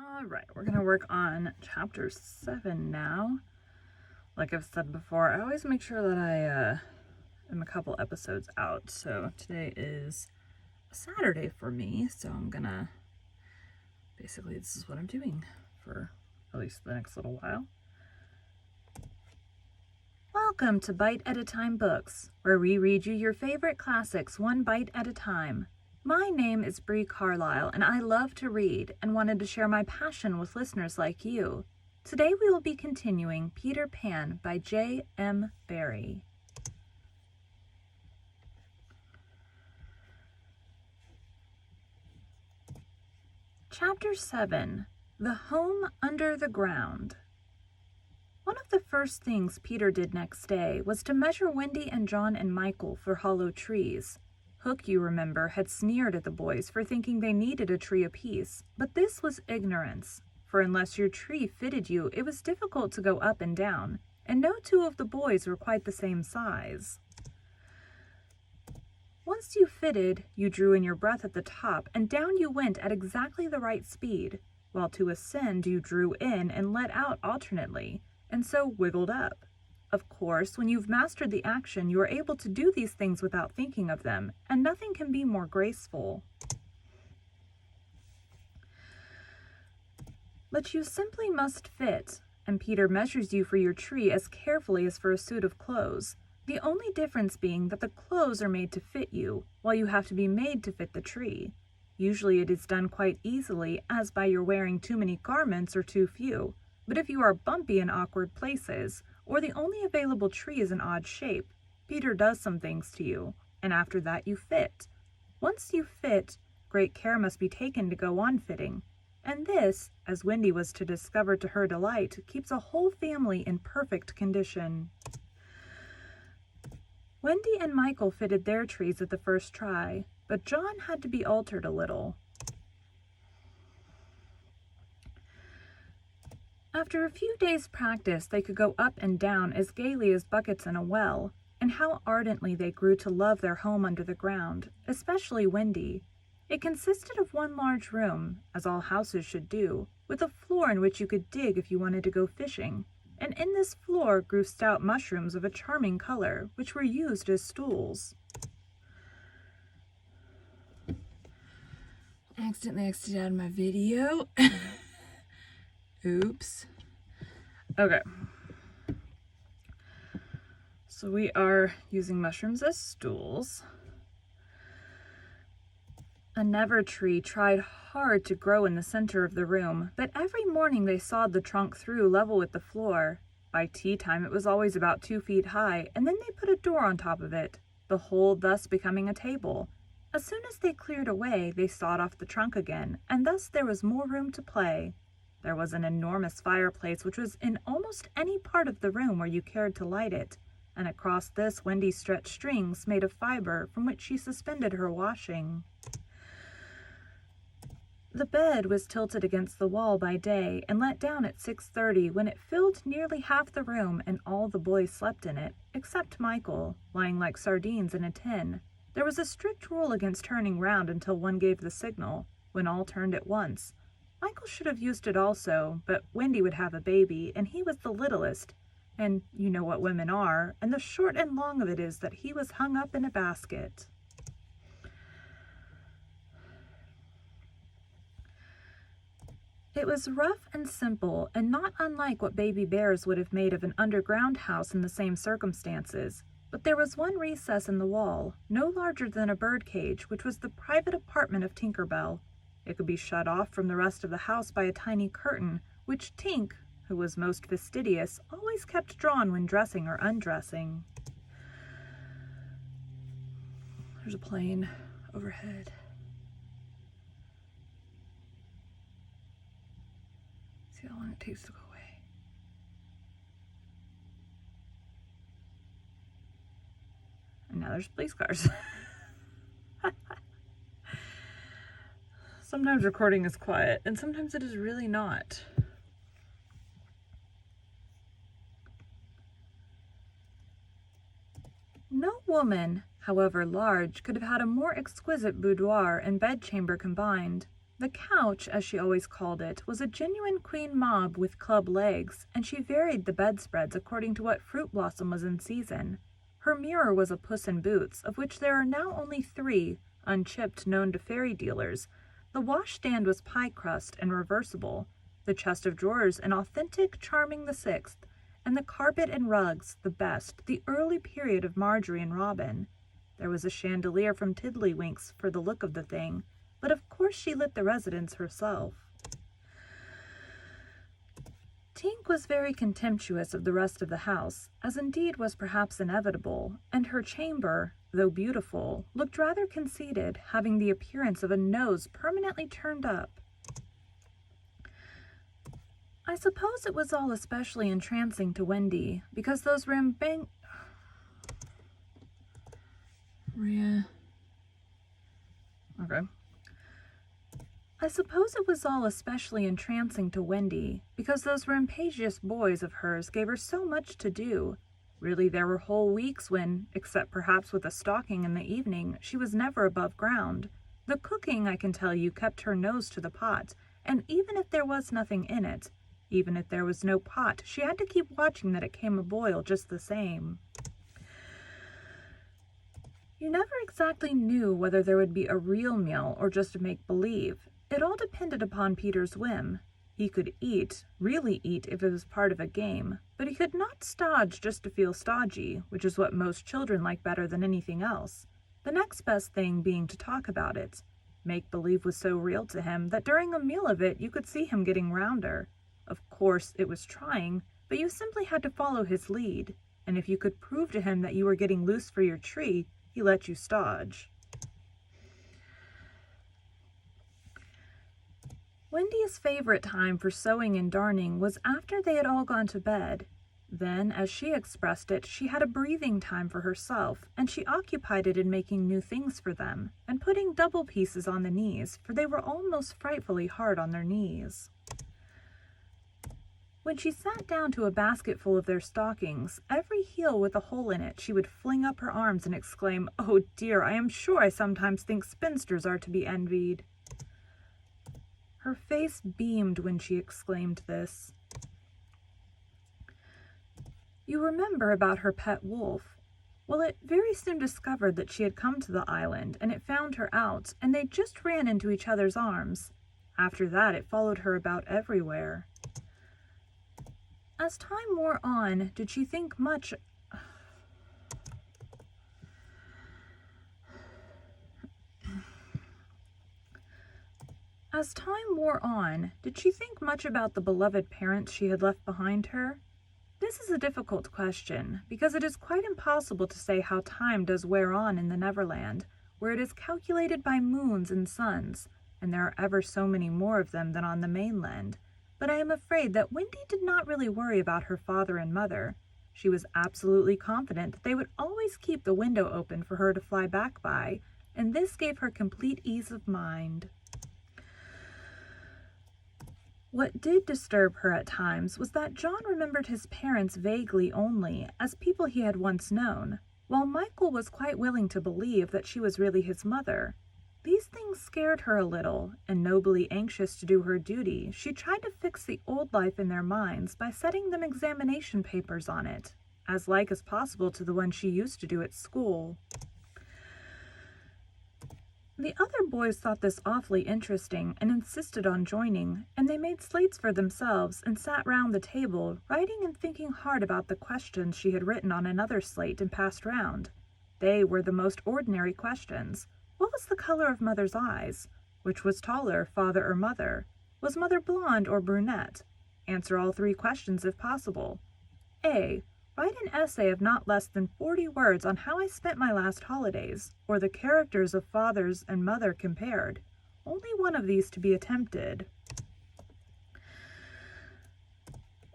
All right, we're going to work on chapter 7 now. Like I've said before, I always make sure that I am a couple episodes out. So today is a Saturday for me, so I'm going to, basically this is what I'm doing for at least the next little while. Welcome to Bite at a Time Books, where we read you your favorite classics one bite at a time. My name is Bree Carlile, and I love to read and wanted to share my passion with listeners like you. Today we will be continuing Peter Pan by J.M. Barrie. Chapter 7. The Home Under the Ground. One of the first things Peter did next day was to measure Wendy and John and Michael for hollow trees. Hook, you remember, had sneered at the boys for thinking they needed a tree apiece, but this was ignorance, for unless your tree fitted you, it was difficult to go up and down, and no two of the boys were quite the same size. Once you fitted, you drew in your breath at the top, and down you went at exactly the right speed, while to ascend you drew in and let out alternately, and so wiggled up. Of course, when you've mastered the action, you are able to do these things without thinking of them, and nothing can be more graceful. But you simply must fit, and Peter measures you for your tree as carefully as for a suit of clothes, the only difference being that the clothes are made to fit you, while you have to be made to fit the tree. Usually it is done quite easily, as by your wearing too many garments or too few, but if you are bumpy in awkward places, or the only available tree is an odd shape, Peter does some things to you, and after that you fit. Once you fit, great care must be taken to go on fitting, and this, as Wendy was to discover to her delight, keeps a whole family in perfect condition. Wendy and Michael fitted their trees at the first try, but John had to be altered a little. After a few days' practice, they could go up and down as gaily as buckets in a well, and how ardently they grew to love their home under the ground, especially Wendy. It consisted of one large room, as all houses should do, with a floor in which you could dig if you wanted to go fishing, and in this floor grew stout mushrooms of a charming color, which were used as stools. I accidentally exited out of my video. Oops. Okay. So we are using mushrooms as stools. A never tree tried hard to grow in the center of the room, but every morning they sawed the trunk through level with the floor. By tea time it was always about 2 feet high, and then they put a door on top of it, the whole thus becoming a table. As soon as they cleared away, they sawed off the trunk again, and thus there was more room to play. There was an enormous fireplace which was in almost any part of the room where you cared to light it, and across this Wendy stretched strings made of fiber from which she suspended her washing. The bed was tilted against the wall by day and let down at 6:30 when it filled nearly half the room and all the boys slept in it, except Michael, lying like sardines in a tin. There was a strict rule against turning round until one gave the signal, when all turned at once. Michael should have used it also, but Wendy would have a baby, and he was the littlest, and you know what women are, and the short and long of it is that he was hung up in a basket. It was rough and simple, and not unlike what baby bears would have made of an underground house in the same circumstances, but there was one recess in the wall, no larger than a bird cage, which was the private apartment of Tinker Bell. It could be shut off from the rest of the house by a tiny curtain, which Tink, who was most fastidious, always kept drawn when dressing or undressing. There's a plane overhead. See how long it takes to go away. And now there's police cars. Sometimes recording is quiet, and sometimes it is really not. No woman, however large, could have had a more exquisite boudoir and bedchamber combined. The couch, as she always called it, was a genuine queen mauve with club legs, and she varied the bedspreads according to what fruit blossom was in season. Her mirror was a Puss in Boots, of which there are now only 3, unchipped, known to fairy dealers. The washstand was pie crust and reversible, the chest of drawers an authentic Charming the Sixth, and the carpet and rugs the best, the early period of Marjorie and Robin. There was a chandelier from Tiddlywinks for the look of the thing, but of course she lit the residence herself. Tink was very contemptuous of the rest of the house, as indeed was perhaps inevitable, and her chamber, though beautiful, looked rather conceited, having the appearance of a nose permanently turned up. I suppose it was all especially entrancing to Wendy, because those I suppose it was all especially entrancing to Wendy, because those rampagious boys of hers gave her so much to do. Really, there were whole weeks when, except perhaps with a stocking in the evening, she was never above ground. The cooking, I can tell you, kept her nose to the pot, and even if there was nothing in it, even if there was no pot, she had to keep watching that it came a boil just the same. You never exactly knew whether there would be a real meal or just a make-believe. It all depended upon Peter's whim. He could eat, really eat, if it was part of a game, but he could not stodge just to feel stodgy, which is what most children like better than anything else. The next best thing being to talk about it. Make-believe was so real to him that during a meal of it you could see him getting rounder. Of course, it was trying, but you simply had to follow his lead, and if you could prove to him that you were getting loose for your tree, he let you stodge. Wendy's favorite time for sewing and darning was after they had all gone to bed. Then, as she expressed it, she had a breathing time for herself, and she occupied it in making new things for them, and putting double pieces on the knees, for they were almost frightfully hard on their knees. When she sat down to a basket full of their stockings, every heel with a hole in it, she would fling up her arms and exclaim, "Oh dear, I am sure I sometimes think spinsters are to be envied." Her face beamed when she exclaimed this. You remember about her pet wolf. Well, it very soon discovered that she had come to the island, and it found her out, and they just ran into each other's arms. After that, it followed her about everywhere. As time wore on, did she think much... As time wore on, did she think much about the beloved parents she had left behind her? This is a difficult question, because it is quite impossible to say how time does wear on in the Neverland, where it is calculated by moons and suns, and there are ever so many more of them than on the mainland. But I am afraid that Wendy did not really worry about her father and mother. She was absolutely confident that they would always keep the window open for her to fly back by, and this gave her complete ease of mind. What did disturb her at times was that John remembered his parents vaguely only, as people he had once known, while Michael was quite willing to believe that she was really his mother. These things scared her a little, and nobly anxious to do her duty, she tried to fix the old life in their minds by setting them examination papers on it, as like as possible to the one she used to do at school. The other boys thought this awfully interesting and insisted on joining, and they made slates for themselves and sat round the table, writing and thinking hard about the questions she had written on another slate and passed round. They were the most ordinary questions. What was the color of Mother's eyes? Which was taller, father or mother? Was Mother blonde or brunette? Answer all 3 questions if possible. A. Write an essay of not less than 40 words on how I spent my last holidays, or the characters of fathers and mother compared. Only one of these to be attempted.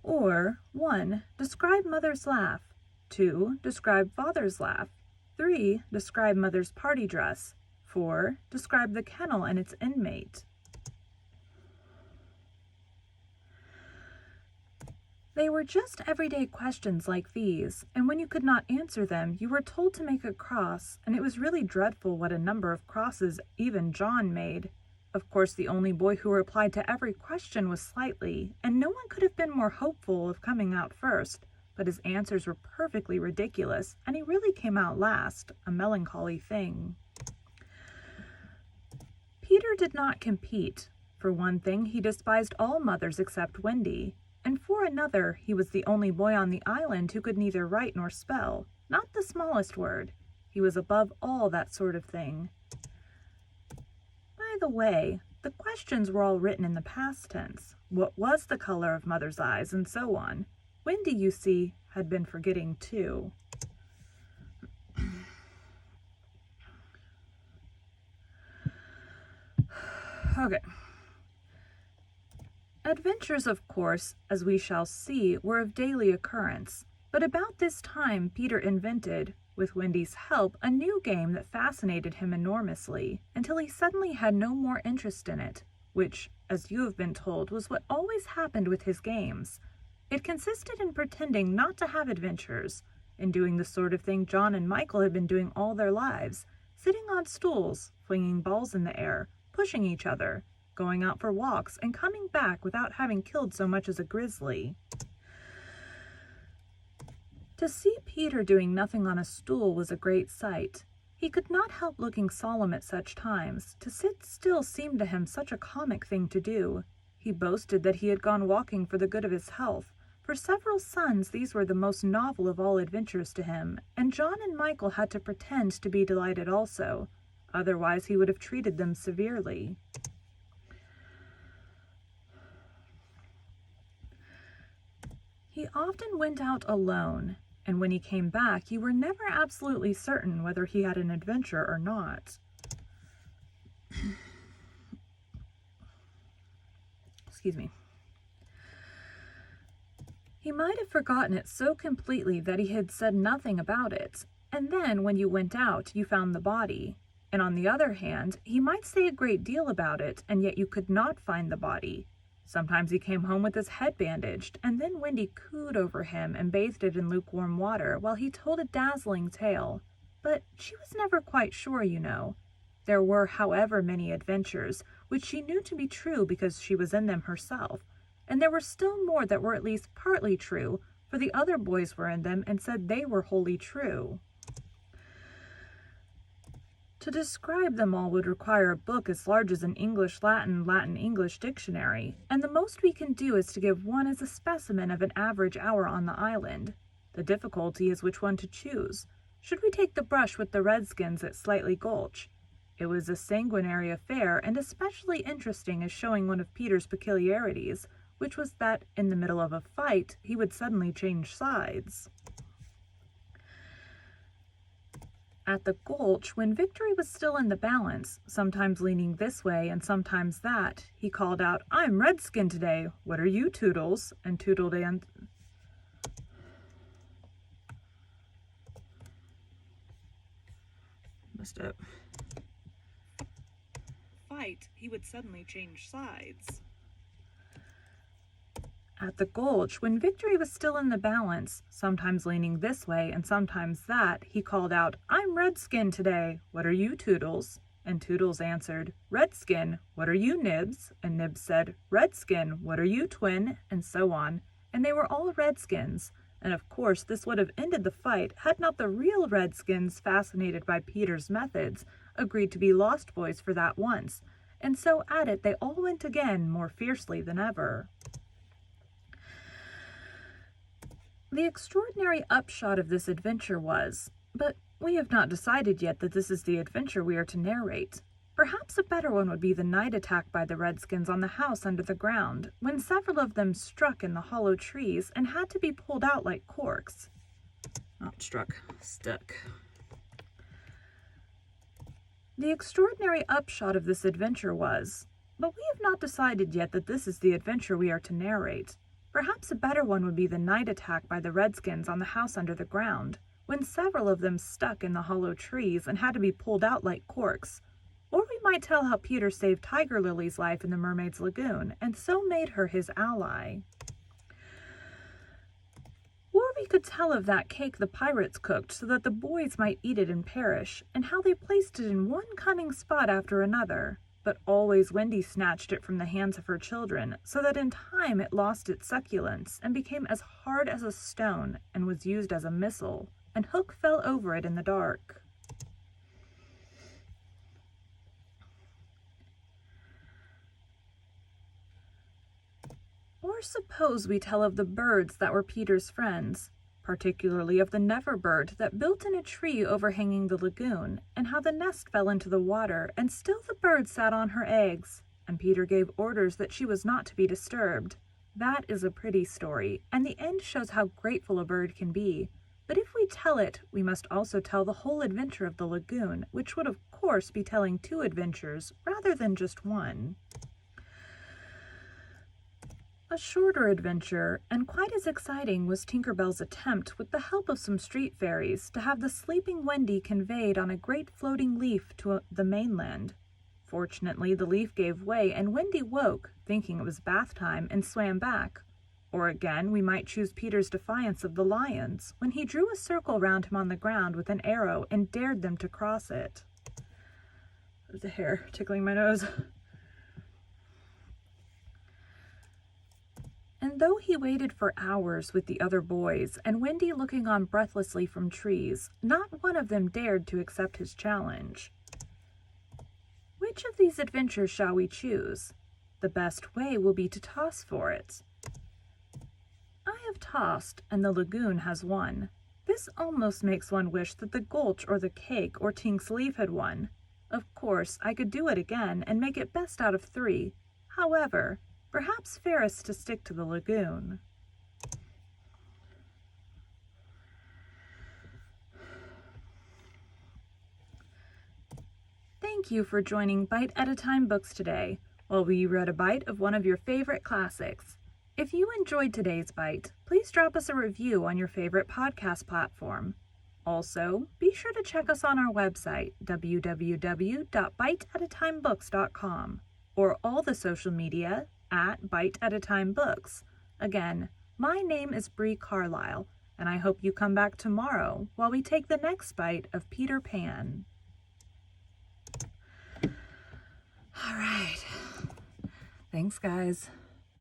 Or 1. Describe Mother's laugh. 2. Describe Father's laugh. 3. Describe Mother's party dress. 4. Describe the kennel and its inmate. They were just everyday questions like these, and when you could not answer them, you were told to make a cross, and it was really dreadful what a number of crosses even John made. Of course, the only boy who replied to every question was Slightly, and no one could have been more hopeful of coming out first, but his answers were perfectly ridiculous, and he really came out last, a melancholy thing. Peter did not compete. For one thing, he despised all mothers except Wendy, and for another, he was the only boy on the island who could neither write nor spell, not the smallest word. He was above all that sort of thing. By the way, the questions were all written in the past tense. What was the color of Mother's eyes, and so on. Wendy, you see, had been forgetting too. Okay. Adventures, of course, as we shall see, were of daily occurrence, but about this time Peter invented, with Wendy's help, a new game that fascinated him enormously, until he suddenly had no more interest in it, which, as you have been told, was what always happened with his games. It consisted in pretending not to have adventures, in doing the sort of thing John and Michael had been doing all their lives, sitting on stools, flinging balls in the air, pushing each other, going out for walks, and coming back without having killed so much as a grizzly. To see Peter doing nothing on a stool was a great sight. He could not help looking solemn at such times. To sit still seemed to him such a comic thing to do. He boasted that he had gone walking for the good of his health. For several sons, these were the most novel of all adventures to him, and John and Michael had to pretend to be delighted also. Otherwise, he would have treated them severely. He often went out alone, and when he came back, you were never absolutely certain whether he had an adventure or not. Excuse me. He might have forgotten it so completely that he had said nothing about it, and then when you went out, you found the body. And on the other hand, he might say a great deal about it, and yet you could not find the body. Sometimes he came home with his head bandaged, and then Wendy cooed over him and bathed it in lukewarm water while he told a dazzling tale. But she was never quite sure, you know. There were, however, many adventures, which she knew to be true because she was in them herself, and there were still more that were at least partly true, for the other boys were in them and said they were wholly true. To describe them all would require a book as large as an English-Latin, Latin-English dictionary, and the most we can do is to give one as a specimen of an average hour on the island. The difficulty is which one to choose. Should we take the brush with the Redskins at Slightly Gulch? It was a sanguinary affair, and especially interesting as showing one of Peter's peculiarities, which was that, in the middle of a fight, he would suddenly change sides. At the Gulch, when victory was still in the balance, sometimes leaning this way and sometimes that, he called out, "I'm Redskin today. What are you, Toodles?" And fight, he would suddenly change sides. At the Gulch, when victory was still in the balance, sometimes leaning this way and sometimes that, he called out, "I'm Redskin today. What are you, Toodles?" And Toodles answered, "Redskin. What are you, Nibs?" And Nibs said, "Redskin. What are you, Twin?" And so on. And they were all Redskins. And of course this would have ended the fight had not the real Redskins, fascinated by Peter's methods, agreed to be Lost Boys for that once. And so at it they all went again, more fiercely than ever. The extraordinary upshot of this adventure was, but we have not decided yet that this is the adventure we are to narrate. Perhaps a better one would be the night attack by the Redskins on the house under the ground, when several of them struck in the hollow trees and had to be pulled out like corks. Not struck, stuck. The extraordinary upshot of this adventure was, but we have not decided yet that this is the adventure we are to narrate. Perhaps a better one would be the night attack by the Redskins on the house under the ground, when several of them stuck in the hollow trees and had to be pulled out like corks. Or we might tell how Peter saved Tiger Lily's life in the Mermaid's Lagoon, and so made her his ally. Or we could tell of that cake the pirates cooked so that the boys might eat it and perish, and how they placed it in one cunning spot after another. but always Wendy snatched it from the hands of her children, so that in time it lost its succulence and became as hard as a stone and was used as a missile, and Hook fell over it in the dark. Or suppose we tell of the birds that were Peter's friends, particularly of the never bird that built in a tree overhanging the lagoon, and how the nest fell into the water, and still the bird sat on her eggs, and Peter gave orders that she was not to be disturbed. That is a pretty story, and the end shows how grateful a bird can be. But if we tell it, we must also tell the whole adventure of the lagoon, which would of course be telling 2 adventures rather than just one. A shorter adventure, and quite as exciting, was Tinker Bell's attempt, with the help of some street fairies, to have the sleeping Wendy conveyed on a great floating leaf to the mainland. Fortunately, the leaf gave way, and Wendy woke, thinking it was bath time, and swam back. Or again, we might choose Peter's defiance of the lions, when he drew a circle round him on the ground with an arrow and dared them to cross it. There's a hair tickling my nose. And though he waited for hours with the other boys, and Wendy looking on breathlessly from trees, not one of them dared to accept his challenge. Which of these adventures shall we choose? The best way will be to toss for it. I have tossed, and the lagoon has won. This almost makes one wish that the gulch or the cake or Tink's leaf had won. Of course, I could do it again and make it best out of 3. However, perhaps fairest to stick to the lagoon. Thank you for joining Bite at a Time Books today, while we read a bite of one of your favorite classics. If you enjoyed today's bite, please drop us a review on your favorite podcast platform. Also, be sure to check us on our website, www.biteatatimebooks.com, or all the social media at Bite at a Time Books. Again, my name is Bree Carlile, and I hope you come back tomorrow while we take the next bite of Peter Pan. All right. Thanks, guys.